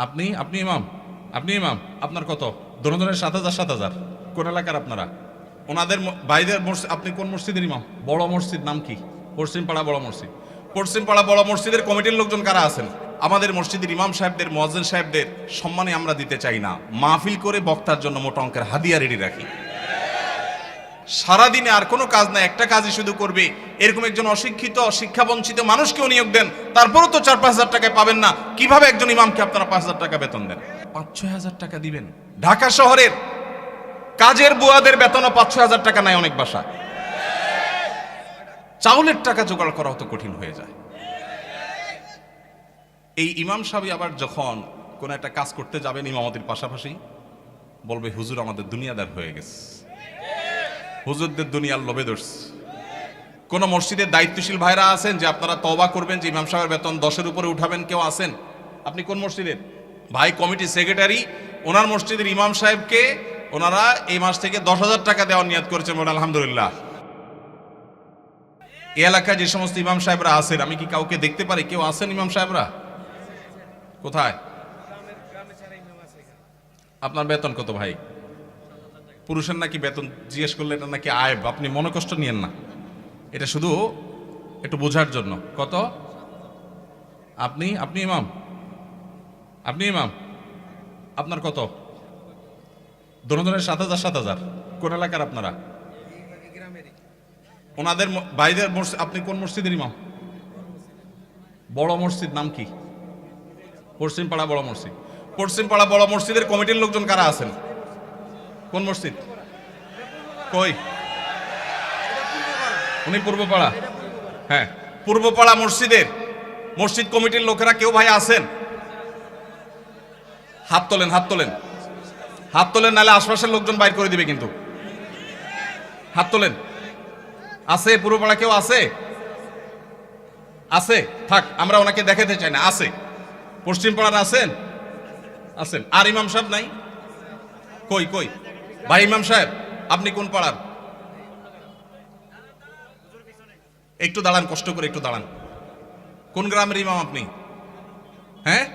আপনি আপনি ইমাম আপনি ইমাম আপনার কত? দোনোজনের 7,000 7,000। কোন এলাকার আপনারা? ওনাদের বাইরের মসজিদ। আপনি কোন মসজিদের ইমাম? বড় মসজিদ নাম কি? পশ্চিমপাড়া বড় মসজিদ। পশ্চিমপাড়া বড় মসজিদের কমিটির লোকজন কারা আছেন? আমাদের মসজিদের ইমাম সাহেবদের, মুয়াজ্জিন সাহেবদের সম্মানে আমরা দিতে চাই না, মাহফিল করে বক্তার জন্য মোটা অঙ্কের হাদিয়া রেডি রাখি। সারাদিনে আর কোনো কাজ না, একটা কাজই শুধু করবে, এরকম একজন অশিক্ষিত শিক্ষাবঞ্চিত মানুষকেও নিয়োগ দেন, তারপরও তো 4-5 হাজার টাকায় পাবেন না। কিভাবে একজন ইমামকে আপনারা 5 হাজার টাকা বেতন দেন? 5-6 হাজার টাকা দিবেন। ঢাকা শহরের কাজের বুয়াদের বেতনও 5-6 হাজার টাকা নাই অনেক বাসা। চাউলের টাকা জোগাড় করা অত কঠিন হয়ে যায়। এই ইমাম সাহেব আবার যখন কোন একটা কাজ করতে যাবেন ইমামতির পাশাপাশি বলবে, হুজুর আমাদের দুনিয়াদার হয়ে গেছে, হুজুরদের দুনিয়ার লোভে ধরছে। কোন মসজিদের দায়িত্বশীল ভাইরা আছেন যে আপনারা তওবা করবেন যে ইমাম সাহেবের বেতন 10-এর উপরে উঠাবেন? কেউ আছেন? আপনি কোন মসজিদের ভাই? কমিটি সেক্রেটারি ওনার মসজিদের ইমাম সাহেবকে ওনারা এই মাস থেকে 10,000 টাকা দেওয়ার নিয়ত করেছেন, বলেন আলহামদুলিল্লাহ। এই এলাকায় যে সমস্ত ইমাম সাহেবরা আছেন, আমি কি কাউকে দেখতে পারি? কেউ আছেন ইমাম সাহেবরা? কোথায়? আপনার বেতন কত ভাই? পুরুষের নাকি বেতন জিজ্ঞেস করলে এটা নাকি আয়ব, আপনি মনে কষ্ট নিয়েন না, এটা শুধু একটু বোঝার জন্য। কত? আপনি আপনি ইমাম আপনি ইমাম আপনার কত? দোনোজনের 7,000 7,000। কোন এলাকার আপনারা? ওনাদের বাইরের মসজিদ। আপনি কোন মসজিদের ইমাম? বড় মসজিদ নাম কি? পশ্চিমপাড়া বড় মসজিদ। পশ্চিমপাড়া বড় মসজিদের কমিটির লোকজন কারা আছেন? কোন মসজিদ? কই? উনি পূর্বপাড়া। হ্যাঁ, পূর্বপাড়া মসজিদের মসজিদ কমিটির লোকেরা কেউ ভাই আছেন? হাত তোলেন, হাত তোলেন, হাত তোলেন, নাহলে আশপাশের লোকজন বাইর করে দিবে কিন্তু। হাত তোলেন। আছে পূর্বপাড়া কেউ? আছে? আছে? থাক, আমরা ওনাকে দেখাতে চাই না। আছে পশ্চিমপাড়ার আছেন? আছেন। আর ইমাম সাহেব নাই? কই কই ভাই ইমাম সাহেব আপনি কোন পাড়ার? একটু দাঁড়ান, কষ্ট করে একটু দাঁড়ান। কোন গ্রামের ইমাম আপনি? হ্যাঁ,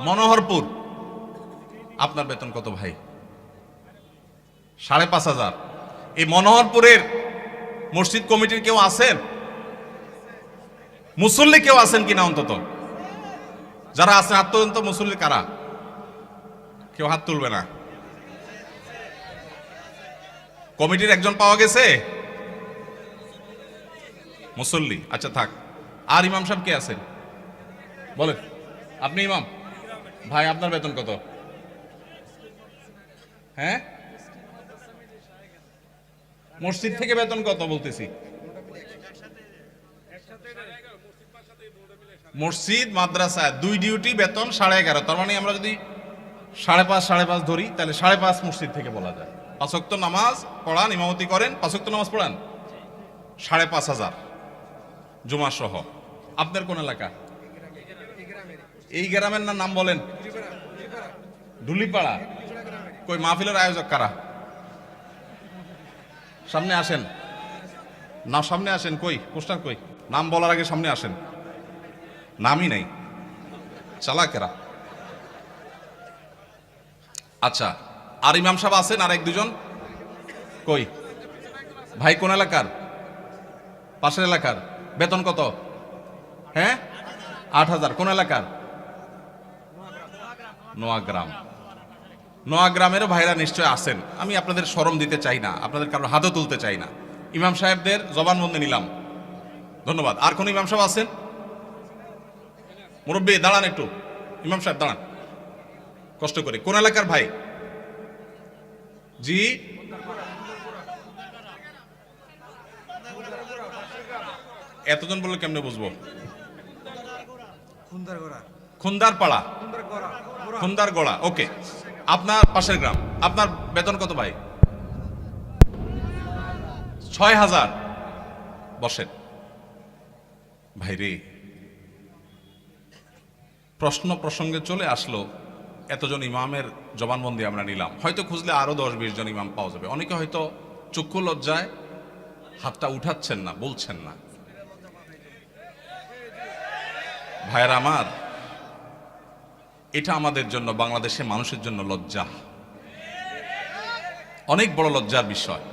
মনোহরপুর। আপনার বেতন কত ভাই? 5,500। এই মনোহরপুরের মসজিদ কমিটির কেউ আছেন? মুসল্লি কেউ আছেন কিনা অন্তত? যারা আছেন হাত তোলেন তো। মুসল্লি কারা? কেউ হাত তুলবে না। কমিটির একজন পাওয়া গেছে মুসল্লি। আচ্ছা থাক। আর ইমাম সাহেব কে আছেন বলেন? আপনি ইমাম ভাই, আপনার বেতন কত? হ্যাঁ, মসজিদ থেকে বেতন কত বলতেছি? মসজিদ মাদ্রাসা দুই ডিউটি বেতন 11.5। তার মানে আমরা যদি 5.5 ধরি তাহলে 5.5 মসজিদ থেকে বলা যায়। 5 ওয়াক্ত নামাজ পড়ান, ইমামতি করেন, 5 ওয়াক্ত নামাজ পড়ান, 5,500 জুমা সহ। আপনার কোন এলাকা? এই গ্রামের নাম বলেন? ঢুলিপাড়া। কই মাহফিলের আয়োজক কারা? সামনে আসেন না, সামনে আসেন। কই পোস্টার? কই নাম বলার আগে সামনে আসেন। নামই নাই, চালাকেরা। আচ্ছা, আর ইমাম সাহেব আছেন? আর 1-2 জন? কই ভাই কোন এলাকার? পাশের এলাকার। বেতন কত? হ্যাঁ, 8,000। কোন এলাকার? নোয়াগ্রাম। নোয়াগ্রামেরও ভাইরা নিশ্চয় আছেন। আমি আপনাদের শরম দিতে চাই না, আপনাদের কারো হাতও তুলতে চাই না। ইমাম সাহেবদের জবানবন্দি নিলাম, ধন্যবাদ। আর কোন ইমাম সাহেব আছেন? মুরব্বী দাঁড়ান একটু। ইমাম সাহেব দাঁড়ান কষ্ট করে। কোন এলাকার ভাই? জি, এতজন বললে কেমনে বুঝবো? খুন্দারপাড়া, খুন্দারগড়া। ওকে, আপনার পাশের গ্রাম। আপনার বেতন কত ভাই? 6,000। বসেন ভাই রে। প্রশ্ন প্রসঙ্গে চলে আসলো, এতজন ইমামের জবানবন্দি আমরা নিলাম। হয়তো খুঁজলে আরো 10-20 জন ইমাম পাওয়া যাবে। অনেকে হয়তো চক্ষু লজ্জায় হাতটা উঠাচ্ছেন না, বলছেন না। ভাইয়েরা আমার, এটা আমাদের জন্য, বাংলাদেশের মানুষের জন্য লজ্জা, অনেক বড় লজ্জার বিষয়।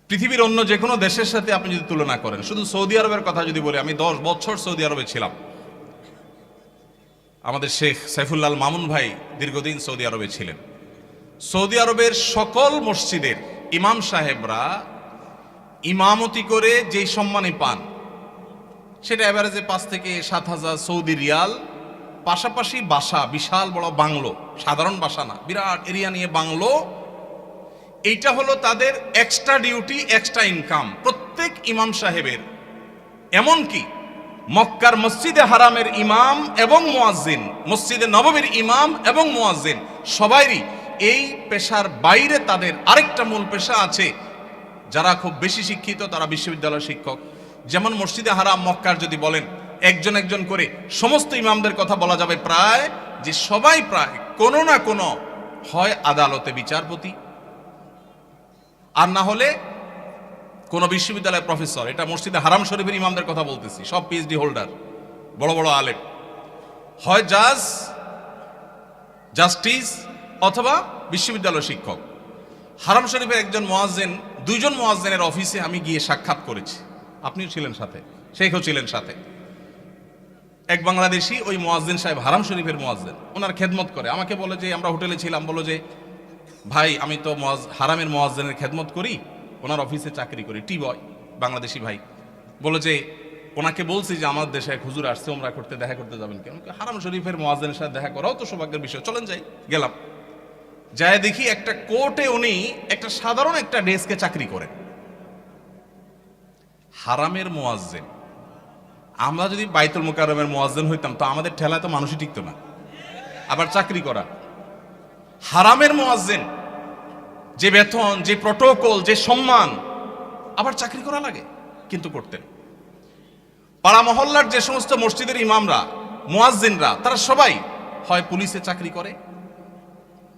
পৃথিবীর অন্য যে কোনো দেশের সাথে আপনি যদি তুলনা করেন, শুধু সৌদি আরবের কথা যদি বলি, আমি 10 বছর সৌদি আরবে ছিলাম। আমাদের শেখ সাইফুল্লাহ মামুন ভাই দীর্ঘদিন সৌদি আরবে ছিলেন। সৌদি আরবের সকল মসজিদের ইমাম সাহেবরা ইমামতি করে যেই সম্মানই পান, সেটা এভারেজে 5 থেকে 7,000 সৌদি রিয়াল। পাশাপাশি বাসা, বিশাল বড় বাংলো, সাধারণ বাসা না, বিরাট এরিয়া নিয়ে বাংলো। এইটা হলো তাদের এক্সট্রা ডিউটি, এক্সট্রা ইনকাম প্রত্যেক ইমাম সাহেবের। এমনকি মক্কার মসজিদে হারামের ইমাম এবং মুয়াজ্জিন, মসজিদে নববীর ইমাম এবং মুয়াজ্জিন, সবাইরই এই পেশার বাইরে তাদের আরেকটা মূল পেশা আছে। যারা খুব বেশি শিক্ষিত তারা বিশ্ববিদ্যালয়ের শিক্ষক। যেমন মসজিদে হারাম মক্কার যদি বলেন একজন একজন করে সমস্ত ইমামদের কথা বলা যাবে, প্রায় যে সবাই প্রায় কোনো না কোনো হয় আদালতে বিচারপতি, আর না হলে কোন বিশ্ববিদ্যালয়ের প্রফেসর। এটা মসজিদে হারাম শরীফের ইমামদের কথা বলতেছি, সব পিএইচডি হোল্ডার, বড় বড় আলেম, হয় জাজ, জাস্টিস অথবা বিশ্ববিদ্যালয় শিক্ষক। হারাম শরীফের একজন মুয়াজ্জিন, 2 জন মুয়াজ্জিনের অফিসে আমি গিয়ে সাক্ষাৎ করেছি, আপনিও ছিলেন সাথে, শেখও ছিলেন সাথে। এক বাংলাদেশি ওই মুয়াজ্জিন সাহেব, হারাম শরীফের মুয়াজ্জিন, ওনার খেদমত করে। আমাকে বলে যে, আমরা হোটেলে ছিলাম, বলো যে ভাই আমি তো হারামের মুয়াজ্জিনের খেদমত করি, ওনার অফিসে চাকরি করি, টি বয়, বাংলাদেশি ভাই। বলে যে ওনাকে বলছি যে আমার দেশে এক হুজুর আসছে ওমরা করতে, দেখা করতে যাবেন কেন? হারাম শরীফের মুয়াজ্জিনের সাথে দেখা করাও তো সৌভাগ্যের বিষয়, চলেন যাই। গেলাম, যায় দেখি একটা কোর্টে উনি একটা সাধারণ একটা ডেস্কে চাকরি করেন, হারামের মুয়াজ্জিন। আমরা যদি বাইতুল মুকাররমের মুয়াজ্জিন হইতাম তো আমাদের ঠেলায় তো মানুষই টিকতো না, আবার চাকরি করা। হারামের মুয়াজ্জিন, যে বেতন, যে প্রটোকল, যে সম্মান, আবার চাকরি করা লাগে, কিন্তু করতেন। পাড়া মহল্লার যে সমস্ত মসজিদের ইমামরা, মুয়াজ্জিনরা, তারা সবাই হয় পুলিশে চাকরি করে,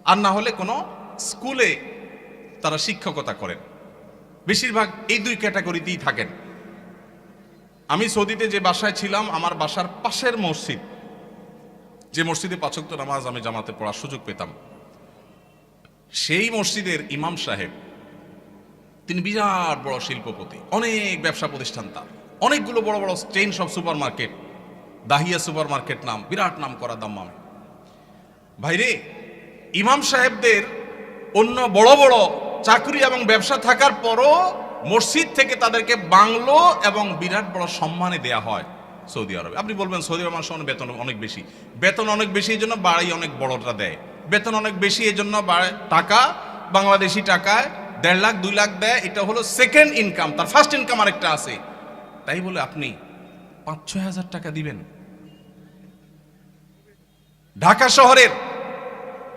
আর না হলে কোনো স্কুলে তারা শিক্ষকতা করেন। বেশিরভাগ এই 2 ক্যাটাগরিতেই থাকেন। আমি সৌদিতে যে বাসায় ছিলাম, আমার বাসার পাশের মসজিদ, যে মসজিদে 5 ওয়াক্ত নামাজ আমি জামাতে পড়ার সুযোগ পেতাম, সেই মসজিদের ইমাম সাহেব, তিনি বিরাট বড় শিল্পপতি, অনেক ব্যবসা প্রতিষ্ঠান তার, অনেকগুলো বড় বড় চেইন সব super market, Dahiya super market নাম, বিরাট নাম করা দাম্মামে। ভাইরে, ইমাম সাহেবদের অন্য বড় বড় চাকরি এবং ব্যবসা থাকার পরও মসজিদ থেকে তাদেরকে বাংলো এবং বিরাট বড় সম্মানে দেয়া হয় সৌদি আরবে। আপনি বলবেন সৌদি আরব মানুষের বেতন অনেক বেশি, বেতন অনেক বেশি এই জন্য বাড়ি অনেক বড়টা দেয়, বেতন অনেক বেশি এই জন্য টাকা, বাংলাদেশি টাকায় 1.5 লাখ 2 লাখ দেয়, এটা হলো সেকেন্ড ইনকাম, তার ফার্স্ট ইনকাম আরেকটা আছে। তাই বলে আপনি 5-6 হাজার টাকা দিবেন? ঢাকা শহরের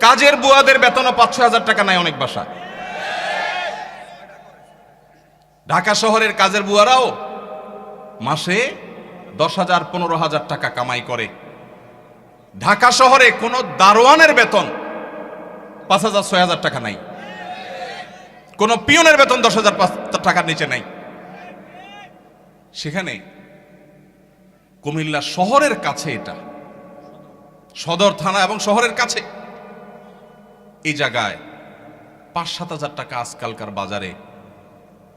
কাজের বুয়াদের বেতনও 5-6 হাজার টাকা নেয় অনেক বাসা। ঢাকা শহরের কাজের বুয়ারাও মাসে 10,000 15,000 টাকা কামাই করে। ঢাকা শহরে কোন দারোয়ানের বেতন 5,000-6,000 টাকা নাই, কোন পিয়নের বেতন 10,000 টাকার নিচে নাই। সেখানে কুমিল্লা শহরের কাছে, এটা সদর থানা এবং শহরের কাছে, এই জায়গায় 5-7 হাজার টাকা আজকালকার বাজারে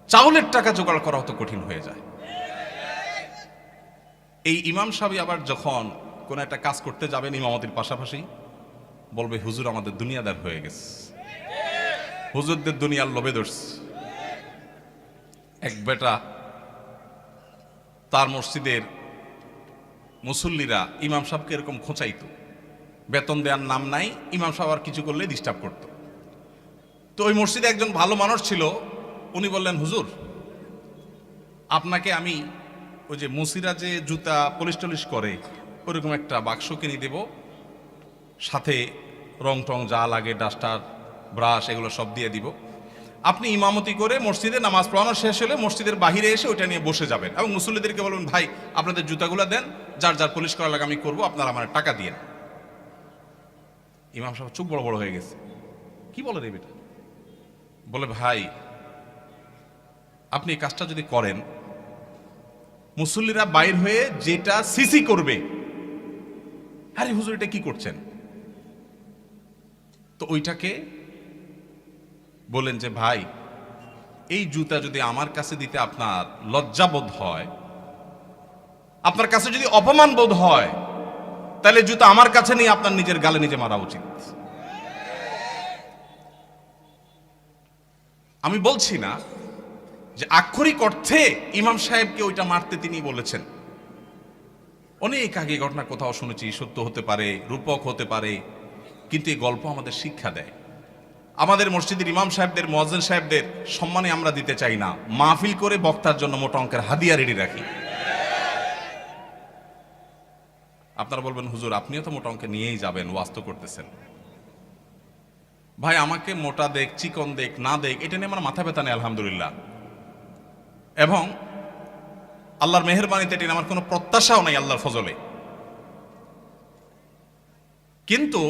চাউলের টাকা জোগাড় করা হতো কঠিন হয়ে যায়। এই ইমাম সাহেব আবার যখন কোন একটা কাজ করতে যাবেন ইমামতির পাশাপাশি, বলবে হুজুর আমাদের দুনিয়াদার হয়ে গেছে, হুজুরদের দুনিয়ার লোভে ধরছে। এক বেটা, তার মসজিদের মুসল্লিরা ইমাম সাহেবকে এরকম খোঁচাইতো, বেতন দেওয়ার নাম নাই, ইমাম সাহেব আর কিছু করলে ডিস্টার্ব করতো। তো ওই মসজিদে একজন ভালো মানুষ ছিল, উনি বললেন হুজুর আপনাকে আমি ওই যে মুসিরা যে জুতা পলিশ টলিশ করে ওরকম একটা বাক্স কিনে দেব, সাথে রং টং যা লাগে, ডাস্টার, ব্রাশ, এগুলো সব দিয়ে দিব। আপনি ইমামতি করে মসজিদে নামাজ পড়ানো শেষ হলে মসজিদের বাহিরে এসে ওইটা নিয়ে বসে যাবেন এবং মুসল্লিদেরকে বলবেন ভাই আপনাদের জুতাগুলো দেন, যার যার পলিশ করা লাগে আমি করবো, আপনারা আমার টাকা দিয়ে। ইমাম সাহেব চোখ বড় বড় হয়ে গেছে, কি বলে রে বেটা? বলে ভাই আপনি এই কাজটা যদি করেন, মুসল্লিরা বাইর হয়ে যেটা সিসি করবে আরে হুজুর এটা কি করছেন? তো ওইটাকে বলেন যে ভাই, এই জুতা যদি আমার কাছে দিতে আপনার লজ্জাবোধ হয়, আপনার কাছে যদি অপমান বোধ হয়, তাহলে জুতা আমার কাছে নিয়ে আপনার নিজের গালে নিজে মারা উচিত। আমি বলছি না যে আক্ষরিক অর্থে ইমাম সাহেবকে ওইটা মারতে তিনি বলেছেন। অনেক আগে ঘটনা কোথাও শুনেছি, সত্য হতে পারে, রূপক হতে পারে, কিন্তু এই গল্প আমাদের শিক্ষা দেয়। আমাদের মসজিদের ইমাম সাহেবদের, মুয়াজ্জিন সাহেবদের সম্মানে আমরা দিতে চাই না, মাহফিল করে বক্তার জন্য মোটা অঙ্কের হাদিয়া রেডি রাখি। আপনারা বলবেন হুজুর আপনিও তো মোটা অঙ্কে নিয়েই যাবেন, ওয়াজ তো করতেছেন। ভাই আমাকে মোটা দেখ, চিকন দেখ, না দেখ, এটা নিয়ে আমার মাথা ব্যথা নেই আলহামদুলিল্লাহ, এবং আল্লাহর মেহেরবানিতে এটা আমার কোনো প্রত্যাশাও নাই আল্লাহর ফজলে। কিন্তু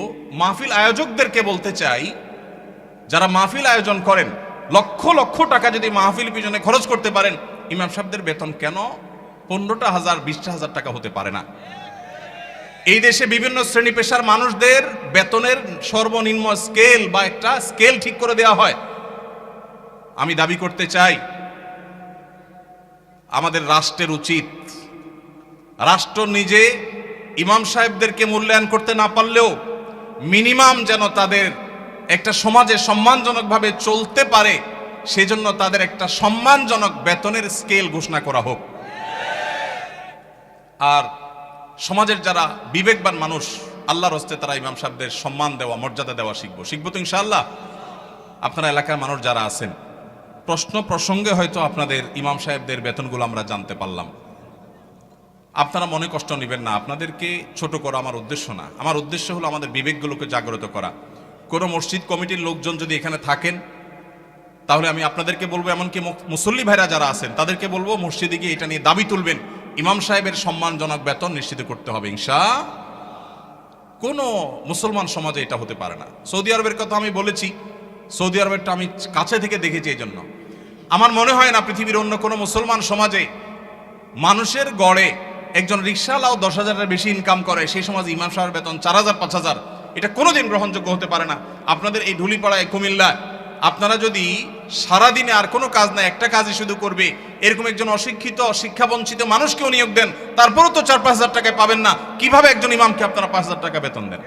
মাহফিল আয়োজকদেরকে বলতে চাই, যারা মাহফিল আয়োজন করেন, লক্ষ লক্ষ টাকা যদি মাহফিল পিছনে খরচ করতে পারেন, ইমাম সাহেবদের বেতন কেন 15,000 20,000 টাকা হতে পারে না? এই দেশে বিভিন্ন শ্রেণী পেশার মানুষদের বেতনের সর্বনিম্ন স্কেল বা একটা স্কেল ঠিক করে দেওয়া হয়। আমি দাবি করতে চাই, আমাদের রাষ্ট্রের উচিত, রাষ্ট্র নিজে ইমাম সাহেবদেরকে মূল্যায়ন করতে না পারলেও মিনিমাম যেন তাদের একটা সমাজে সম্মানজনকভাবে চলতে পারে, সেজন্য তাদের একটা সম্মানজনক বেতনের স্কেল ঘোষণা করা হোক। আর সমাজের যারা বিবেকবান মানুষ, আল্লাহর হস্তে তারা ইমাম সাহেবদের সম্মান দেওয়া, মর্যাদা দেওয়া শিখবো তো ইনশাআল্লাহ। আপনারা এলাকার মানুষ যারা আছেন, প্রশ্ন প্রসঙ্গে হয়তো আপনাদের ইমাম সাহেবদের বেতনগুলো আমরা জানতে পারলাম, আপনারা মনে কষ্ট নেবেন না। আপনাদেরকে ছোট করা আমার উদ্দেশ্য না, আমার উদ্দেশ্য হলো আমাদের বিবেকগুলোকে জাগ্রত করা। কোনো মসজিদ কমিটির লোকজন যদি এখানে থাকেন, তাহলে আমি আপনাদেরকে বলবো, এমনকি মুসল্লি ভাইরা যারা আছেন তাদেরকে বলবো, মসজিদে গিয়ে এটা নিয়ে দাবি তুলবেন, ইমাম সাহেবের সম্মানজনক বেতন নিশ্চিত করতে হবে ইনশাআল্লাহ। কোনো মুসলমান সমাজে এটা হতে পারে না। সৌদি আরবের কথা আমি বলেছি, সৌদি আরবেরটা আমি কাছে থেকে দেখেছি, এই জন্য আমার মনে হয় না পৃথিবীর অন্য কোনো মুসলমান সমাজে মানুষের গড়ে একজন রিকশাওয়ালাও 10,000-এর বেশি ইনকাম করে, সেই সমাজে ইমাম সাহেবের বেতন 4,000 5,000, এটা কোনোদিন গ্রহণযোগ্য হতে পারে না। আপনাদের এই ঢুলিপাড়ায়, কুমিল্লা, আপনারা যদি সারাদিনে আর কোনো কাজ না, একটা কাজই শুধু করবে, এরকম একজন অশিক্ষিত, শিক্ষাবঞ্চিত মানুষকেও নিয়োগ দেন, তারপরও তো 4-5,000 টাকায় পাবেন না। কিভাবে একজন ইমামকে আপনারা 5,000 টাকা বেতন দেন?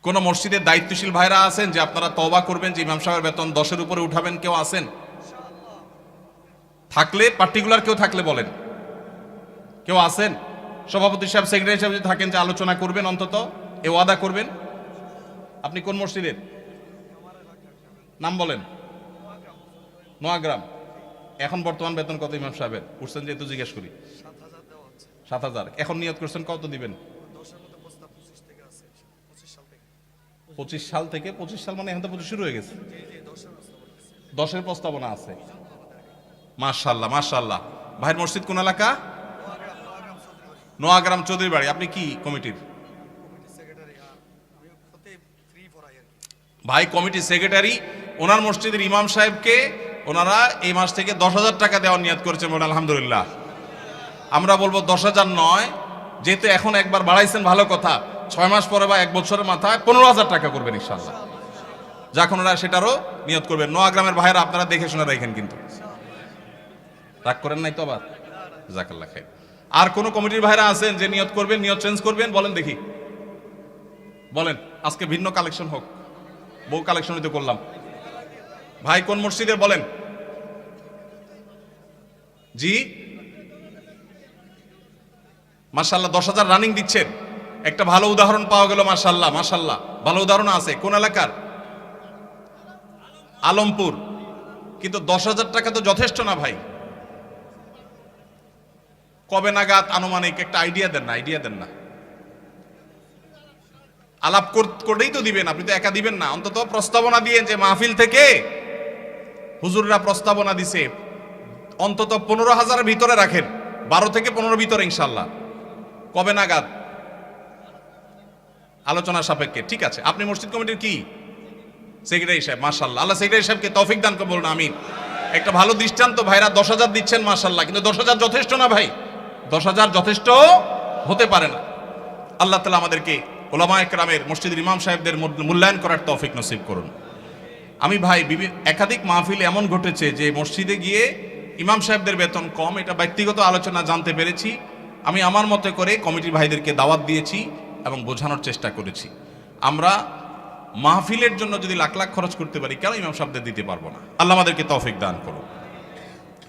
কোন মসজিদের দায়িত্বশীল ভাইরা আছেন যে আপনারা তওবা করবেন যে ইমাম সাহেবের বেতন 10-এর উপরে উঠাবেন? কেউ আছেন? থাকলে, পার্টিকুলার কেউ থাকলে বলেন। কেউ আছেন? সভাপতি সাহেব, সেক্রেটারি সাহেব যদি থাকেন যে আলোচনা করবেন, অন্তত এ ওয়াদা করবেন। আপনি কোন মসজিদের নাম বলেন? নোয়াগ্রাম। এখন বর্তমান বেতন কত ইমাম সাহেবের? উঠছেন যেহেতু জিজ্ঞেস করি। 7,000। এখন নিয়ত করছেন কত দিবেন? 25 সাল থেকে। 25 সাল মানে এখন তো 25 শুরু হয়ে গেছে। 10-এর প্রস্তাবনা আছে। মাশাআল্লাহ মাশাআল্লাহ। ভাইয়ের মসজিদ কোন এলাকা? নোয়াগ্রাম চৌধুরী বাড়ি। আপনি কি কমিটির? ভাই কমিটি সেক্রেটারি। ওনার মসজিদের ইমাম সাহেবকে ওনারা এই মাস থেকে 10,000 টাকা দেওয়ার নিয়ত করেছেন। আলহামদুলিল্লাহ। আমরা বলবো 10,000 নয়, যেহেতু এখন একবার বাড়াইছেন ভালো কথা, 6 মাস পরে বা 1 বছরের মাথায় 15,000 টাকা করবেন ইনশাআল্লাহ। যখন ওরা সেটারও নিয়ত করবেন। নোয়াগ্রামের ভাইরা আপনারা দেখে শুনে রাখেন, কিন্তু রাগ করেন নাই তো আবার? জাযাকাল্লাহ খাইর। আর কোন কমিটির ভাইরা আছেন যে নিয়ত করবেন, নিয়ত চেঞ্জ করবেন? বলেন দেখি, বলেন। আজকে ভিন্ন কালেকশন হোক, বহু কালেকশনই তো করলাম। ভাই কোন মসজিদের বলেন? জি মাশাআল্লাহ, 10,000 রানিং দিচ্ছেন। একটা ভালো উদাহরণ পাওয়া গেল। মাশাআল্লাহ মাশাআল্লাহ, ভালো উদাহরণ আছে। কোন এলাকার? আলমপুর। কিন্তু 10,000 টাকা তো যথেষ্ট না ভাই। কবে নাগাদ আনুমানিক একটা আইডিয়া দেন না? আইডিয়া দেন না, আলাপ করেই তো দিবেন। আপনি তো একা দিবেন না, অন্তত প্রস্তাবনা দিয়ে, যে মাহফিল থেকে হুজুররা প্রস্তাবনা দিছে, অন্তত 15,000-এর ভিতরে রাখেন, 12 থেকে 15 ভিতরে ইনশাআল্লাহ। কবে নাগাদ? আলোচনা সাপেক্ষে। ঠিক আছে। আপনি মসজিদ কমিটির কি? সেক্রেটারি সাহেব। মাশাআল্লাহ, আল্লাহ সেক্রেটারি সাহেবকে তৌফিক দান করুন, আমিন। একটা ভালো দৃষ্টান্ত। ভাইরা 10,000 দিচ্ছেন, মাশাআল্লাহ, কিন্তু 10,000 যথেষ্ট না ভাই। 10,000 যথেষ্ট হতে পারে না। আল্লাহ তাআলা আমাদেরকে উলামায়ে কেরামের, মসজিদের ইমাম সাহেবদের মূল্যায়ন করার তৌফিক নসিব করুন। আমি ভাই একাধিক মাহফিলে এমন ঘটেছে যে মসজিদে গিয়ে ইমাম সাহেবদের বেতন কম, এটা ব্যক্তিগত আলোচনা জানতে পেরেছি। আমি আমার মতো করে কমিটির ভাইদেরকে দাওয়াত দিয়েছি এবং বোঝানোর চেষ্টা করেছি। আমরা মাহফিলের জন্য যদি লাখ লাখ খরচ করতে পারি, কেন ইমাম সাহেবদের দিতে পারবো না? আল্লাহ আমাদেরকে তৌফিক দান করুন।